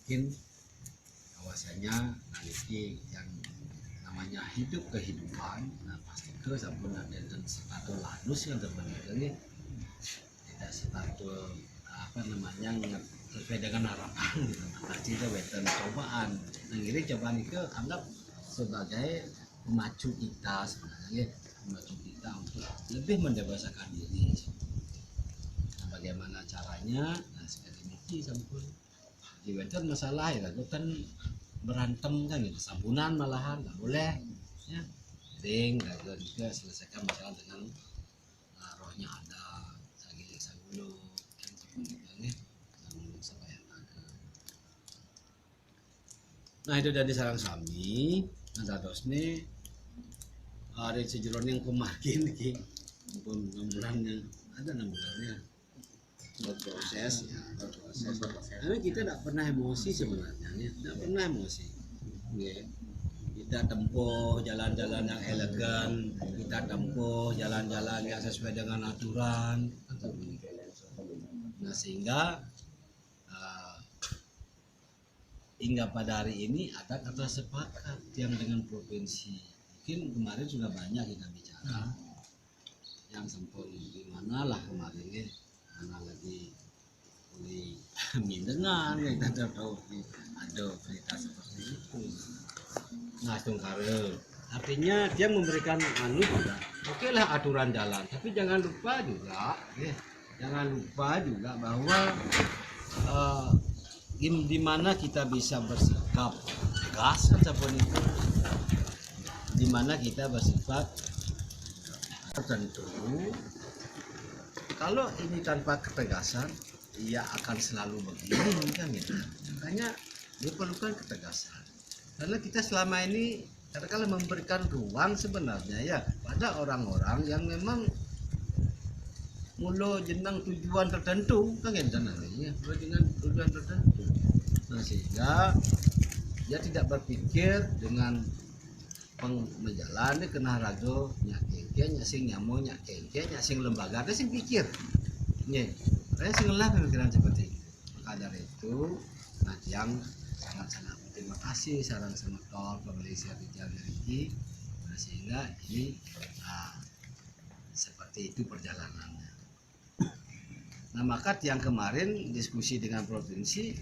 mungkin bahwasanya nanti yang namanya hidup kehidupan, nah pasti ke sampun ada dan sepatu lanus yang terbentuk tidak sepatu sesuai dengan harapan gitu. Nanti itu weton cobaan. Nah ini cobaan itu anggap sebagai memacu kita sebenarnya, memacu kita untuk lebih mendewasakan diri. Nah, bagaimana caranya? Nah sekali ini sampun di weton masalah ya kan berantem kan gitu, sambunan malahan nggak boleh ya, ring juga selesaikan masalah dengan rohnya ada sagilek sagulo kan seperti itu supaya ada. Nah itu dari sarang sami ada dos nih ada sejeron yang kemarin ki 6 bulannya ada 6 bulannya berproses ya berproses. Tapi kita tidak pernah emosi sebenarnya, tidak pernah emosi. Okay. Kita tempuh jalan-jalan yang elegan, kita tempuh jalan-jalan yang sesuai dengan aturan. Nah sehingga hingga pada hari ini ada kata sepakat yang dengan provinsi. Mungkin kemarin sudah banyak kita bicara yang sempurna di mana lah kemarin ya. Mana lagi oleh mindengan kita tahu ada berita seperti itu. Nah tungkare artinya dia memberikan juga oke lah aturan jalan, tapi jangan lupa juga bahwa di mana kita bisa bersikap tegas ataupun itu, di mana kita bersifat tertentu. Kalau ini tanpa ketegasan, ia akan selalu begini kan gitu. Makanya diperlukan ketegasan. Karena kita selama ini kadang-kadang memberikan ruang sebenarnya ya pada orang-orang yang memang mulu jenang tujuan tertentu kan gitu namanya, dengan tujuan tertentu. Nah, sehingga dia tidak berpikir dengan menjalani kena rago nyakengke nyasing nyamo nyakengke nyasing lembaga ada sing pikir nih saya sing lah pemikiran seperti itu. Maka dari itu nah yang sangat terima kasih sarang semetor pemerintah Rijal Riki, nah, sehingga ini seperti itu perjalanannya. Nah maka yang kemarin diskusi dengan provinsi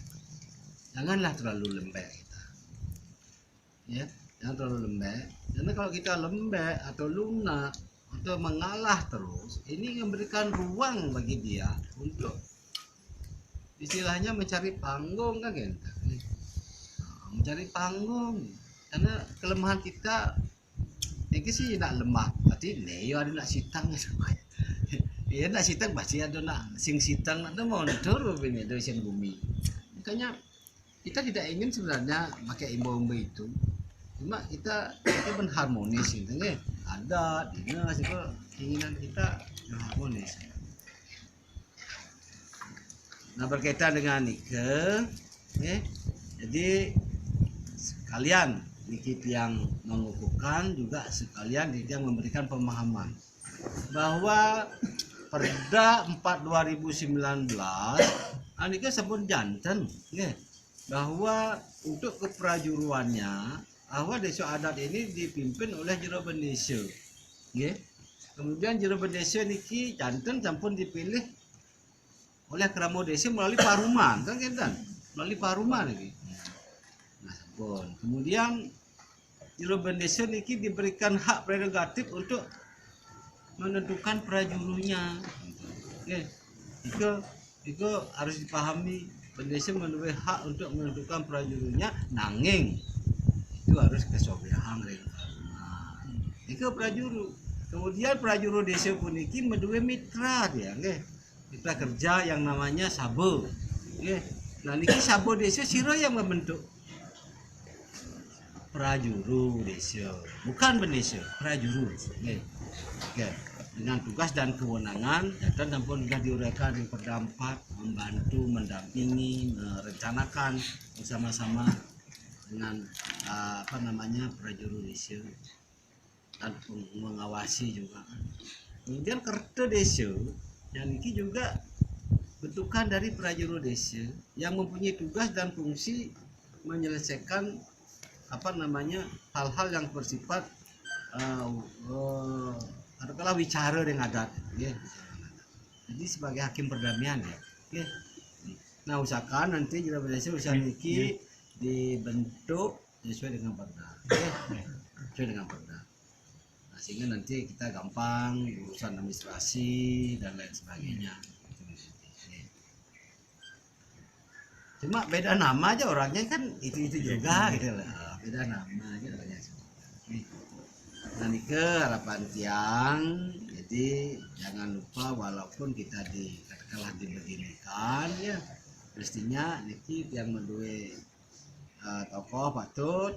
janganlah terlalu lembek kita ya, jangan terlalu lembek, karena kalau kita lembek atau lunak atau mengalah terus, ini memberikan ruang bagi dia untuk istilahnya mencari panggung kan gitu. Mencari panggung, karena kelemahan kita ini sih nak lemah, berarti neo ada nak sitang ya nak sitang pasti ada nak sing sitang ada mau turun ini dari sen bumi. Makanya kita tidak ingin sebenarnya pakai imbu-imbu itu, cuma kita berharmonis gitu kan, ada dinas itu keinginan kita harmonis. Nah berkaitan dengan nikah ya, jadi sekalian dikit yang mengukuhkan juga sekalian yang memberikan pemahaman bahwa Perda 4 2019 ini sebut jantan ya, bahwa untuk keprajuruannya bahwa desa adat ini dipimpin oleh jero bendesa ya. Kemudian jero bendesa niki jantan sampun dipilih oleh keramo desa melalui paruman kan kan melalui paruman lagi. Nah sampun kemudian jero bendesa niki diberikan hak prerogatif untuk menentukan prajurunya ya. Itu harus dipahami, bendesa memiliki hak untuk menentukan prajurunya, nanging itu harus kesobihan itu prajuru. Kemudian prajuru desa puniki menduwe mitra dia nggih, mitra kerja yang namanya sabo nggih. Nah niki sabo desa sira yang membentuk prajuru desa, bukan bendesa, prajuru nggih. Oke, dengan tugas dan kewenangan dan sampun sudah diuraikan di Perda 4, membantu, mendampingi, merencanakan bersama-sama dengan prajuru desa dan mengawasi juga. Kemudian kerta desa yang ini juga bentukan dari prajurut desa yang mempunyai tugas dan fungsi menyelesaikan hal-hal yang bersifat katakanlah bicara dengan adat, ya. Jadi sebagai hakim perdamaian, ya. Ya. Nah, usahakan nanti jurah desa usaha niki dibentuk sesuai dengan perda, ya. Sesuai dengan perda. Nah, sehingga nanti kita gampang urusan administrasi dan lain sebagainya. Cuma beda nama aja orangnya kan itu juga gitu lah, beda nama aja orangnya. Nah, ini ke harapan tiang, jadi jangan lupa walaupun kita katakanlah dibeginikan, ya mestinya niki yang mendue tokoh patut,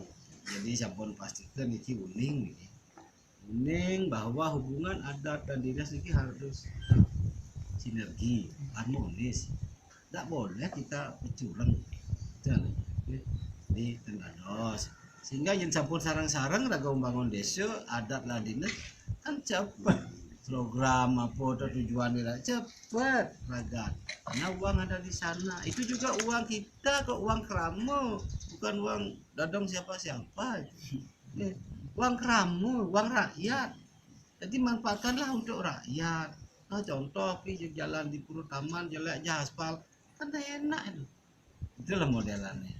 jadi sampun pastikan niki uning bahwa hubungan adat dan dinas niki harus sinergi, harmonis. Tidak boleh kita pecurang di Tengganos, sehingga yang sampun sarang-sarang raga membangun desa adat lah dinas kan cepat program apa tujuan nilai cepat raga karena uang ada di sana. Itu juga uang kita, kok uang keramo, bukan uang dadong siapa-siapa. Uang keramo, uang rakyat, jadi manfaatkanlah untuk rakyat. Nah, contoh jalan di Purut Taman jelek aja aspal kan enak itulah modelannya.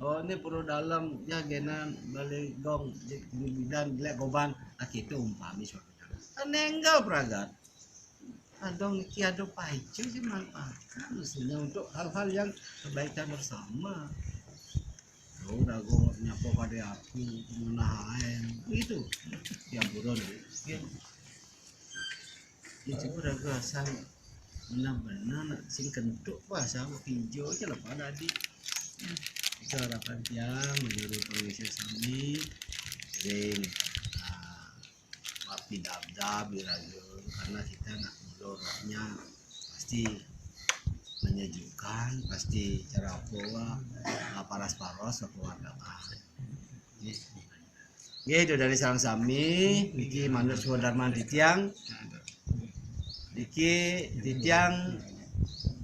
Oh, ini Purut Dalam ya genan balik gong di bidan jelek goban itu umpami suatu kan enggak pragat adong iki ado paicu sih manfaatkan mestinya untuk hal-hal yang kebaikan bersama. Oh, udah gue nyapa pada aku menahan gitu yang buron ya. Itu udah gue asal benar-benar sing kentuk bahasa hijau aja lah pada di itu harapan tiang menurut perwisata sami sering wapi dab-dab karena kita nak mendorongnya pasti menyejukkan, pasti cara pola paras-paros keluargaan. Itu dari sarang sami niki manut Sudarman Titiang Diki titiang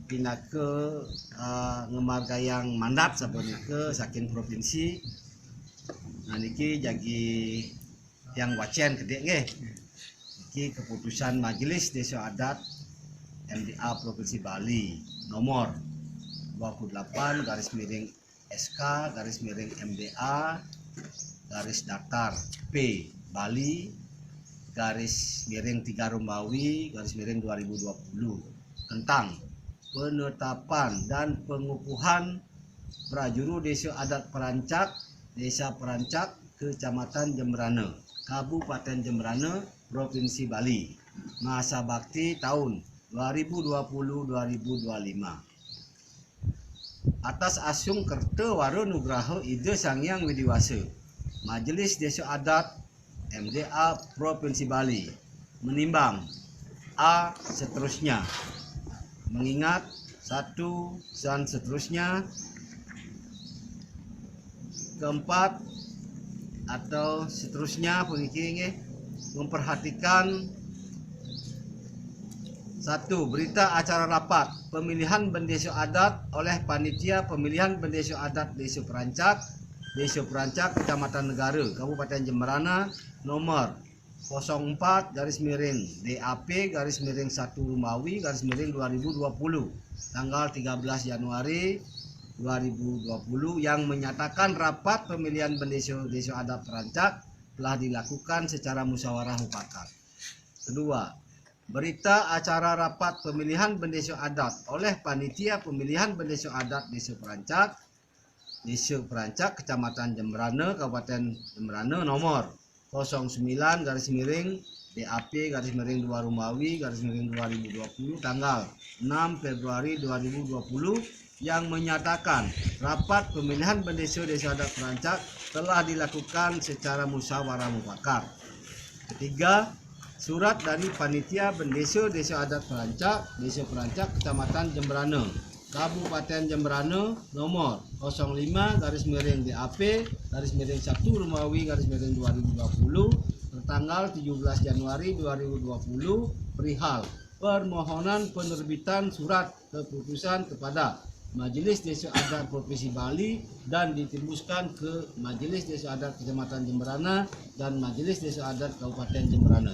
pindah ke ngemargayang mandat sabonika saking provinsi. Nah niki jadi yang wacen gede nggih. Niki keputusan Majelis Desa Adat MDA Provinsi Bali nomor 28 garis miring SK garis miring MDA garis datar P Bali garis miring 3 Romawi garis miring 2020 tentang penetapan dan pengukuhan prajurut Desa Adat Perancak Desa Perancak Kecamatan Jembrana Kabupaten Jembrana Provinsi Bali masa bakti tahun 2020-2025 atas asung Kerta Waro Nugraha Ide Sangyang Widiwasa Majelis Desa Adat MDA Provinsi Bali menimbang A seterusnya mengingat satu dan seterusnya keempat atau seterusnya memperhatikan satu berita acara rapat pemilihan bendesa adat oleh panitia pemilihan bendesa adat Desa Perancak Kecamatan Negara Kabupaten Jembrana nomor 04 garis miring DAP garis miring 1 Romawi garis miring 2020 tanggal 13 Januari 2020 yang menyatakan rapat pemilihan bendesa Desa Adat Perancak telah dilakukan secara musyawarah mufakat. Kedua, berita acara rapat pemilihan bendesa adat oleh panitia pemilihan bendesa adat Desa Perancak Kecamatan Jembrana Kabupaten Jembrana nomor 09 garis miring DAP garis miring 2 Romawi garis miring 2020 tanggal 6 Februari 2020 yang menyatakan rapat pemilihan bendesa Desa Adat Perancak telah dilakukan secara musyawarah mufakat. Ketiga, surat dari panitia bendesa Desa Adat Perancak Desa Perancak Kecamatan Jembrana Kabupaten Jembrana nomor 05 garis miring DAP garis miring 1 Romawi garis miring 2020 tertanggal 17 Januari 2020 perihal permohonan penerbitan surat keputusan kepada Majelis Desa Adat Provinsi Bali dan ditembuskan ke Majelis Desa Adat Kecamatan Jemberana dan Majelis Desa Adat Kabupaten Jemberana.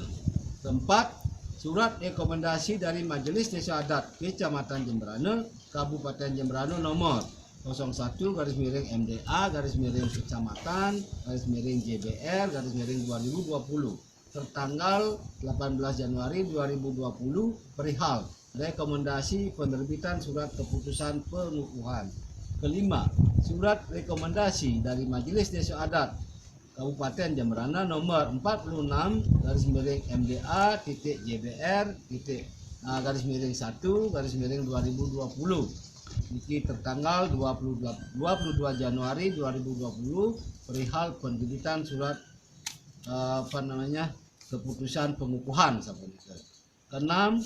Keempat, surat rekomendasi dari Majelis Desa Adat Kecamatan Jemberana, Kabupaten Jemberana nomor 01-JBR-JBR-JBR 2020 tertanggal 18 Januari 2020 perihal rekomendasi penerbitan surat keputusan pengukuhan. Kelima, surat rekomendasi dari Majelis Desa Adat Kabupaten Jemberana nomor 46/JBR-1/2020 iki tertanggal 22 Januari 2020 perihal penerbitan surat keputusan pengukuhan. Keenam,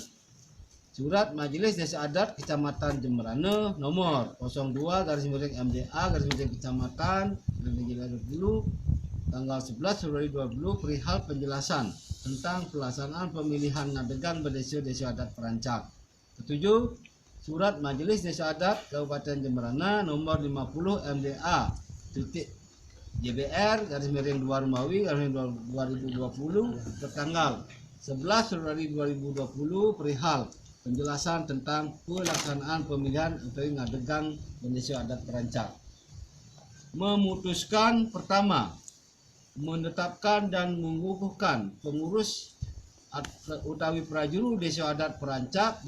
surat Majelis Desa Adat Kecamatan Jemberana nomor 02/MDA/Kecamatan 2020 tanggal 11 Februari 2020 perihal penjelasan tentang pelaksanaan pemilihan ngadegan berdesa-desa adat perancak. Ketujuh, surat Majelis Desa Adat Kabupaten Jemberana nomor 50 MDA JBR-2 Romawi/2020 tertanggal 11 Februari 2020 perihal penjelasan tentang pelaksanaan pemilihan utawi ngadegang berdesa adat perancak. Memutuskan pertama, menetapkan dan mengukuhkan pengurus utawi prajuru desa adat perancak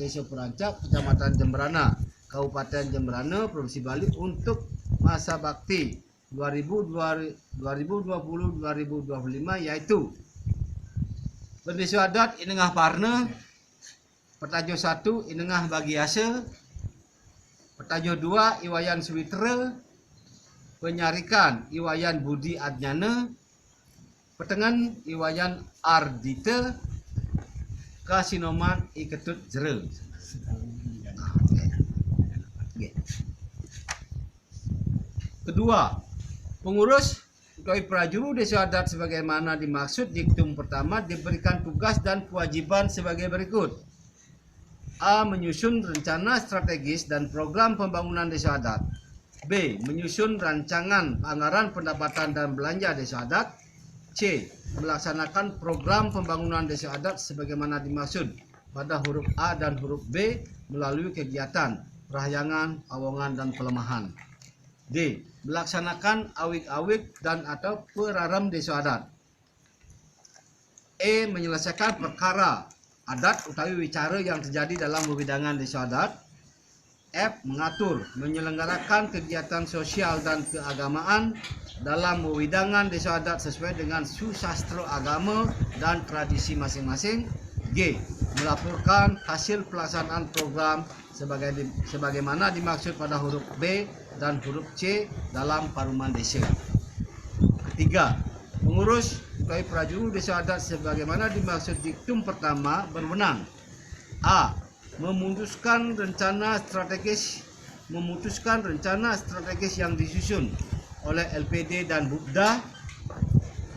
Kecamatan Jemberana, Kabupaten Jemberana, Provinsi Bali untuk masa bakti 2020-2025 yaitu berdesa adat Inengah Parne, Petajo 1 Inengah Bagiase, Petajo 2 Iwayan Suwitra, Penyarikan Iwayan Budi Adnyana, Petengan Iwayan Ardite, Kasinoman Iketut Jere. Kedua, pengurus utawi prajuru desa adat sebagaimana dimaksud diktum pertama diberikan tugas dan kewajiban sebagai berikut. A. Menyusun rencana strategis dan program pembangunan desa adat. B. Menyusun rancangan anggaran pendapatan dan belanja desa adat. C. Melaksanakan program pembangunan desa adat sebagaimana dimaksud pada huruf A dan huruf B melalui kegiatan perahyangan, awongan, dan pelemahan. D. Melaksanakan awik-awik dan atau peraram desa adat. E. Menyelesaikan perkara adat utawi wicara yang terjadi dalam wewidangan desa adat. F. Mengatur, menyelenggarakan kegiatan sosial dan keagamaan dalam wewidangan desa adat sesuai dengan susastra agama dan tradisi masing-masing. G. Melaporkan hasil pelaksanaan program sebagaimana dimaksud pada huruf B dan huruf C dalam paruman desa. Ketiga, pengurus utawi prajuru desa adat sebagaimana dimaksud diktum pertama berwenang. A. Memutuskan rencana strategis yang disusun oleh LPD dan Bupda.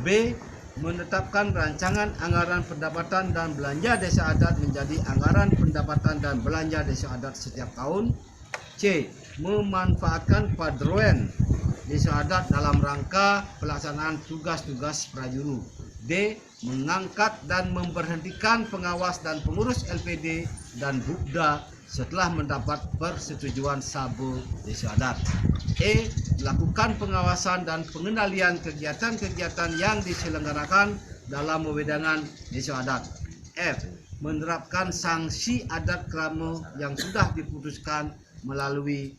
B. Menetapkan rancangan anggaran pendapatan dan belanja desa adat menjadi anggaran pendapatan dan belanja desa adat setiap tahun. C. Memanfaatkan padroen desa adat dalam rangka pelaksanaan tugas-tugas prajuru. D. Mengangkat dan memberhentikan pengawas dan pengurus LPD dan Bupda setelah mendapat persetujuan Sabu desa adat. E. Melakukan pengawasan dan pengendalian kegiatan-kegiatan yang diselenggarakan dalam wewidangan desa adat. F. Menerapkan sanksi adat krama yang sudah diputuskan melalui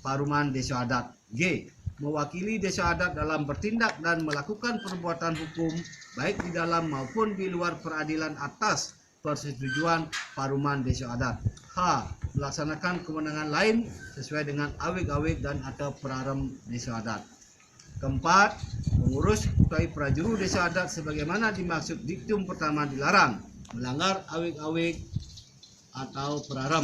paruman desa adat. G. Mewakili desa adat dalam bertindak dan melakukan perbuatan hukum baik di dalam maupun di luar peradilan atas persetujuan paruman desa adat. H. Melaksanakan kewenangan lain sesuai dengan awik-awik dan atau peraram desa adat. Keempat, pengurus utawi prajuru desa adat sebagaimana dimaksud diktum pertama dilarang melanggar awik-awik atau peraram.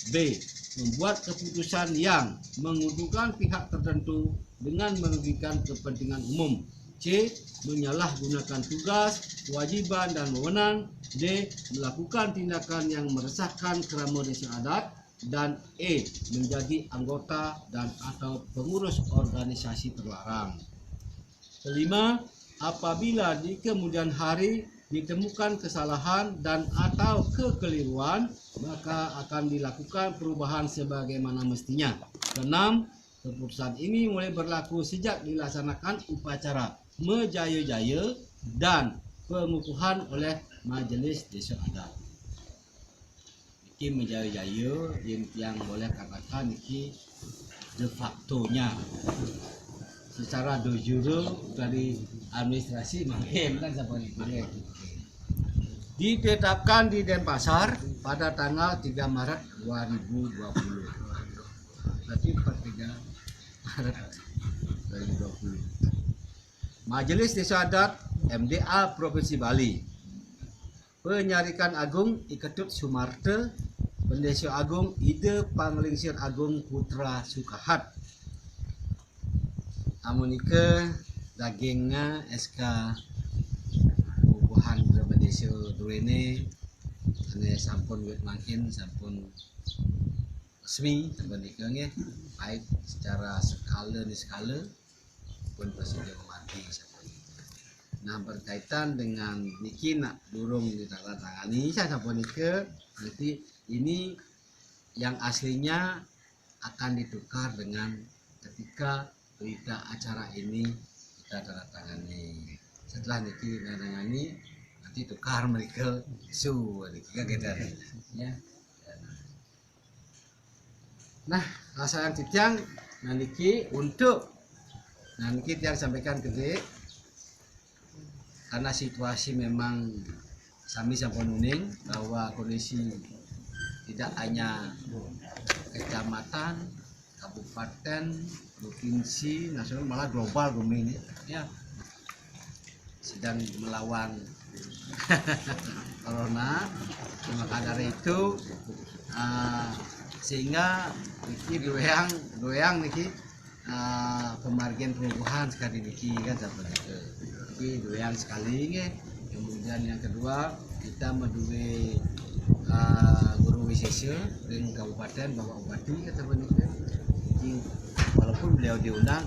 B. Membuat keputusan yang menguntungkan pihak tertentu dengan merugikan kepentingan umum. C. C. Menyalahgunakan tugas, kewajiban dan wewenang. D. Melakukan tindakan yang meresahkan kerama desa adat. Dan E. Menjadi anggota dan atau pengurus organisasi terlarang. Kelima, apabila di kemudian hari ditemukan kesalahan dan atau kekeliruan, maka akan dilakukan perubahan sebagaimana mestinya. Keenam, keputusan ini mulai berlaku sejak dilaksanakan upacara Mejaya-jaya dan pengukuhan oleh Majelis Desa Adat. Ini Mejaya-jaya yang boleh katakan ini de facto-nya. Secara de jure dari administrasi makin kan seperti itu. Ditetapkan di Denpasar pada tanggal 3 Maret 2020. Berarti per 3 Maret 2020. Majelis Desa Adat MDA Provinsi Bali. Penyarikan Agung Iketut Sumarta, Pendeta Agung Ide Panglingsir Agung Putra Sukahat. Amonika dagingnya SK bubuhan Desa duene ane sampun wit makin sampun resmi sabenika nggih baik secara skala pun presiden mati sampun. Nah berkaitan dengan niki nak durung ditandatangani sapunika nanti ini yang aslinya akan ditukar dengan ketika berita acara ini kita tanda tangani. Setelah niki tanda tangani nanti tukar mereka su kita ya. Nah, rasa yang titiang nanti untuk nanti tiang sampaikan ke D karena situasi memang sami sampun uning bahwa kondisi tidak hanya kecamatan, kabupaten, provinsi, nasional malah global ini ya sedang melawan corona. Maka dari itu sehingga niki doyang niki pemargian perubahan sekali niki kan seperti itu. Niki doyang sekali nggih. Kemudian yang kedua kita menduwe guru wisesa dengan kabupaten Bapak Bupati kata begitu. Walaupun beliau diundang